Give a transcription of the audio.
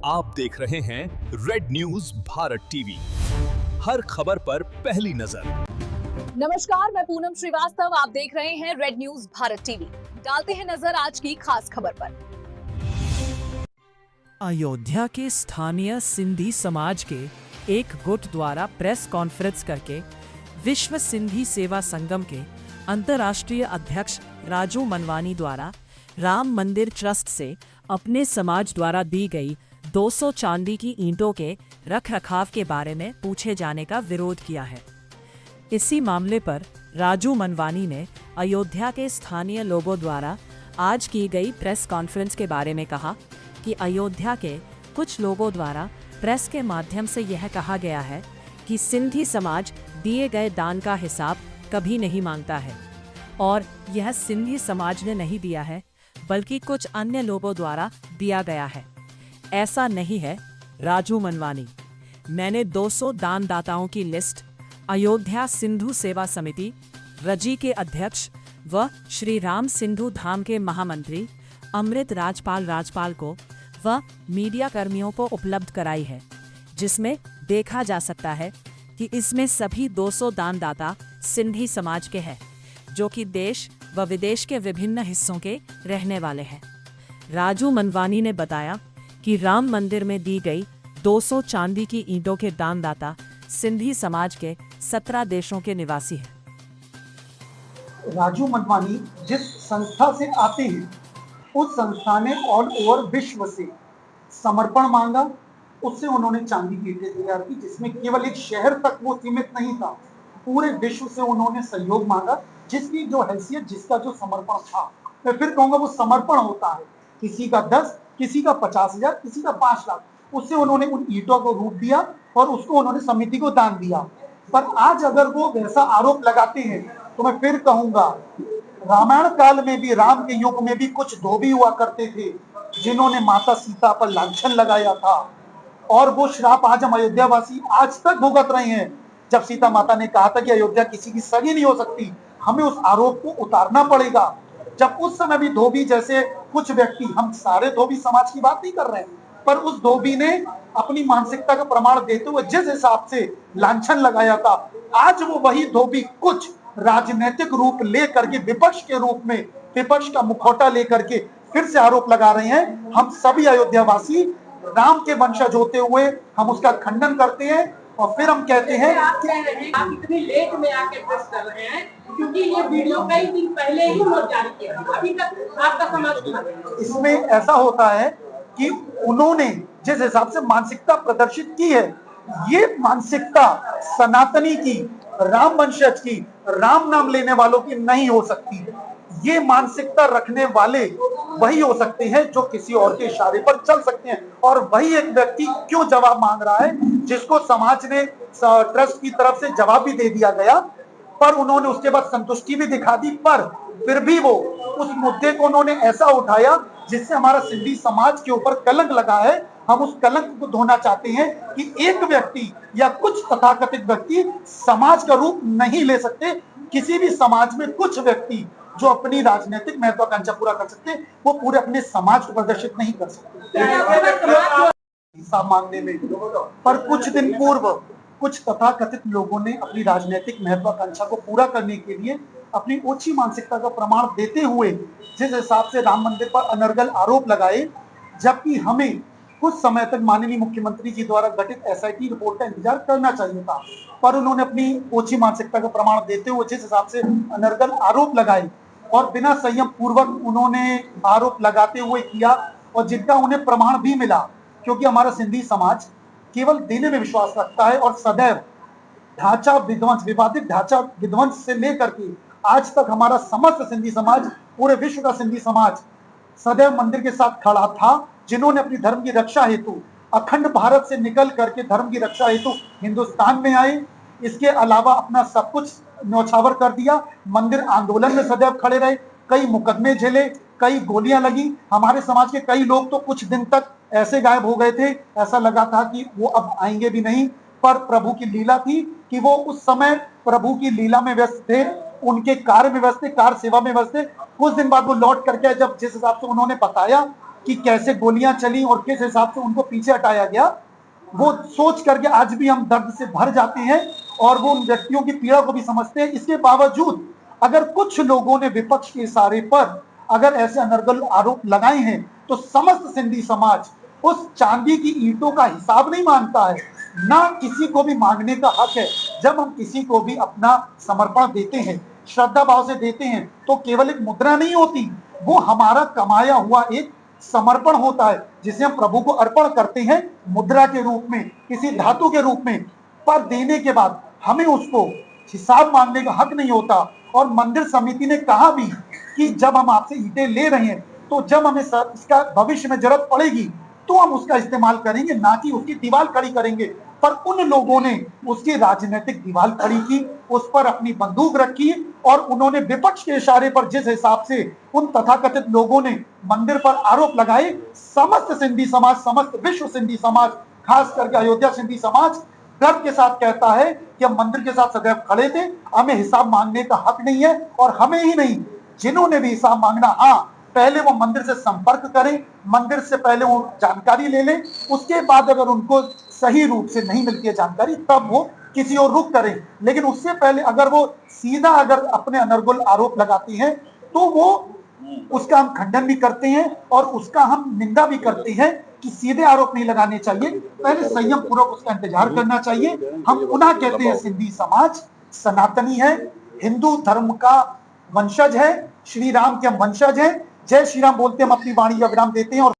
आप देख रहे हैं रेड न्यूज भारत टीवी, हर खबर पर पहली नजर। नमस्कार, मैं पूनम श्रीवास्तव, आप देख रहे हैं रेड न्यूज भारत टीवी। डालते हैं नजर आज की खास खबर पर। अयोध्या के स्थानीय सिंधी समाज के एक गुट द्वारा प्रेस कॉन्फ्रेंस करके विश्व सिंधी सेवा संगम के अंतर्राष्ट्रीय अध्यक्ष राजू मनवानी द्वारा राम मंदिर ट्रस्ट से अपने समाज द्वारा दी गई 200 चांदी की ईंटों के रखरखाव के बारे में पूछे जाने का विरोध किया है। इसी मामले पर राजू मनवानी ने अयोध्या के स्थानीय लोगों द्वारा आज की गई प्रेस कॉन्फ्रेंस के बारे में कहा कि अयोध्या के कुछ लोगों द्वारा प्रेस के माध्यम से यह कहा गया है कि सिंधी समाज दिए गए दान का हिसाब कभी नहीं मांगता है और यह सिंधी समाज ने नहीं दिया है बल्कि कुछ अन्य लोगों द्वारा दिया गया है। ऐसा नहीं है राजू मनवानी। मैंने 200 दानदाताओं की लिस्ट अयोध्या सिंधु सेवा समिति रजी के अध्यक्ष व श्री राम सिंधु धाम के महामंत्री अमृत राजपाल को व मीडिया कर्मियों को उपलब्ध कराई है, जिसमें देखा जा सकता है कि इसमें सभी 200 दानदाता सिंधी समाज के हैं, जो कि देश व विदेश के विभिन्न हिस्सों के रहने वाले हैं। राजू मनवानी ने बताया कि राम मंदिर में दी गई 200 चांदी की ईंटों के दानदाता सिंधी समाज के 17 देशों के निवासी हैं। राजू मनवानी जिस संस्था से आते हैं, उस संस्था ने ऑल ओवर विश्व से समर्पण मांगा। उससे उन्होंने चांदी की ईंटें तैयार की, जिसमें केवल एक शहर तक वो सीमित नहीं था, पूरे विश्व से उन्होंने सहयोग मांगा। जिसकी जो हैसियत, जिसका जो समर्पण था, मैं फिर कहूंगा वो समर्पण होता है। किसी का 10, किसी का 50,000, किसी का 5 लाख, उससे उन्होंने उन ईंटों को रूप दिया और उसको उन्होंने समिति को दान दिया। पर आज अगर वो वैसा आरोप लगाते हैं तो मैं फिर कहूंगा, रामायण काल में भी, राम के युग में भी कुछ धोबी हुआ करते थे जिन्होंने माता सीता पर लांछन लगाया था, और वो श्राप आज हम अयोध्यावासी आज तक भुगत रहे हैं। जब सीता माता ने कहा था कि अयोध्या किसी की सगी नहीं हो सकती, हमें उस आरोप को उतारना पड़ेगा। जब उस समय भी धोबी जैसे कुछ व्यक्ति, हम सारे धोबी समाज की बात नहीं कर रहे हैं, पर उस धोबी ने अपनी मानसिकता का प्रमाण देते हुए जिस हिसाब से लांछन लगाया था, आज वो वही धोबी कुछ राजनीतिक रूप लेकर के, विपक्ष के रूप में, विपक्ष का मुखौटा लेकर के फिर से आरोप लगा रहे हैं। हम सभी अयोध्यावासी राम के वंशज होते हुए हम उसका खंडन करते हैं और फिर हम कहते हैं कि आप इतनी लेट में आके प्रेस कर रहे हैं, क्योंकि ये वीडियो कई दिन पहले ही लोग जारी किए थे, अभी तक आपका समाज। इसमें ऐसा होता है कि उन्होंने जिस हिसाब से मानसिकता प्रदर्शित की है, ये मानसिकता सनातनी की, राम वंशज की, राम नाम लेने वालों की नहीं हो सकती। ये मानसिकता रखने वाले वही हो सकते हैं जो किसी और के इशारे पर चल सकते हैं। और वही एक व्यक्ति क्यों जवाब मांग रहा है, जिसको समाज ने ट्रस्ट की तरफ से जवाब भी दे दिया गया, पर उन्होंने उसके बाद संतुष्टि भी दिखा दी, पर फिर भी वो उस मुद्दे को उन्होंने ऐसा उठाया जिससे हमारा सिंधी समाज के ऊपर कलंक लगा है। हम उस कलंक को धोना चाहते हैं कि एक व्यक्ति या कुछ तथाकथित व्यक्ति समाज का रूप नहीं ले सकते। किसी भी समाज में कुछ व्यक्ति जो अपनी राजनीतिक महत्वाकांक्षा पूरा कर सकते, वो पूरे अपने समाज को प्रदर्शित नहीं कर सकते हिसाब मांगने में। पर कुछ दिन पूर्व कुछ तथाकथित लोगों ने अपनी राजनीतिक महत्वाकांक्षा को पूरा करने के लिए अपनी ओछी मानसिकता का प्रमाण देते हुए जिस हिसाब से राम मंदिर पर अनर्गल आरोप लगाए, जबकि हमें कुछ समय तक माननीय मुख्यमंत्री जी द्वारा गठित एसआईटी रिपोर्ट का इंतजार करना चाहिए था, पर उन्होंने अपनी ओछी मानसिकता का प्रमाण देते हुए जिस हिसाब से अनर्गल आरोप लगाए और बिना संयम पूर्वक उन्होंने आरोप लगाते हुए किया, और जिनका उन्हें प्रमाण भी मिला, क्योंकि हमारा सिंधी समाज केवल देने में विश्वास रखता है और सदैव ढांचा विध्वंस, विवादित ढांचा विध्वंस से लेकर के आज तक हमारा समस्त सिंधी समाज, पूरे विश्व का सिंधी समाज सदैव मंदिर के साथ खड़ा था, जिन्होंने अपनी धर्म की रक्षा हेतु अखंड भारत से निकल करके धर्म की रक्षा हेतु हिंदुस्तान में आए। इसके अलावा अपना सब कुछ न्यौछावर कर दिया, मंदिर आंदोलन में सदैव खड़े रहे, कई मुकदमे झेले, कई गोलियां लगी। हमारे समाज के कई लोग तो कुछ दिन तक ऐसे गायब हो गए थे, ऐसा लगा था कि वो अब आएंगे भी नहीं, पर प्रभु की लीला थी कि वो उस समय प्रभु की लीला में व्यस्त थे, उनके कार्य में व्यस्त थे, कार सेवा में व्यस्त थे। कुछ दिन बाद वो लौट करके जब जिस हिसाब से उन्होंने बताया कि कैसे गोलियां चली और किस हिसाब से उनको पीछे हटाया गया, वो सोच करके आज भी हम दर्द से भर जाते हैं और वो उन व्यक्तियों की पीड़ा को भी समझते हैं। इसके बावजूद अगर कुछ लोगों ने विपक्ष के इशारे पर अगर ऐसे अनर्गल आरोप लगाए हैं तो समस्त सिंधी समाज उस चांदी की ईंटों का हिसाब नहीं मांगता है, ना किसी को भी मांगने का हक है। जब हम किसी को भी अपना समर्पण देते हैं, श्रद्धा भाव से देते हैं, तो केवल एक मुद्रा नहीं होती, वो हमारा कमाया हुआ एक समर्पण होता है जिसे हम प्रभु को अर्पण करते हैं मुद्रा के रूप में, किसी धातु के रूप में। पर देने के बाद हमें उसको हिसाब मांगने का हक नहीं होता। और मंदिर समिति ने कहा भी कि जब हम आपसे ईंटें ले रहे हैं तो जब हमें इसका भविष्य में जरूरत पड़ेगी तो हम उसका इस्तेमाल करेंगे, ना कि उसकी दीवार खड़ी करेंगे। पर उन लोगों ने उसकी राजनीतिक दीवार खड़ी की, उस पर अपनी बंदूक रखी और उन्होंने विपक्ष के इशारे पर जिस हिसाब से उन तथाकथित लोगों ने मंदिर पर आरोप लगाए, समस्त सिंधी समाज, समस्त विश्व सिंधी समाज, खास करके अयोध्या सिंधी समाज गर्व के साथ कहता है कि हम मंदिर के साथ सदैव खड़े थे, हमें हिसाब मांगने का हक नहीं है। और हमें ही नहीं, जिन्होंने भी हिसाब मांगना, हाँ पहले वो मंदिर से संपर्क करें, मंदिर से पहले वो जानकारी ले लें, उसके बाद अगर उनको सही रूप से नहीं मिलती है जानकारी तब वो किसी और रुख करें। लेकिन उससे पहले अगर वो सीधा अगर अपने अनर्गल आरोप लगाती हैं तो वो उसका हम खंडन भी करते हैं और उसका हम निंदा भी करते हैं कि सीधे आरोप नहीं लगाने चाहिए, पहले संयम पूर्वक उसका इंतजार करना चाहिए। हम पुनः कहते हैं सिंधी समाज सनातनी है, हिंदू धर्म का वंशज है, श्री राम के हम वंशज हैं। जय श्री राम बोलते हम अपनी वाणी का विराम देते हैं और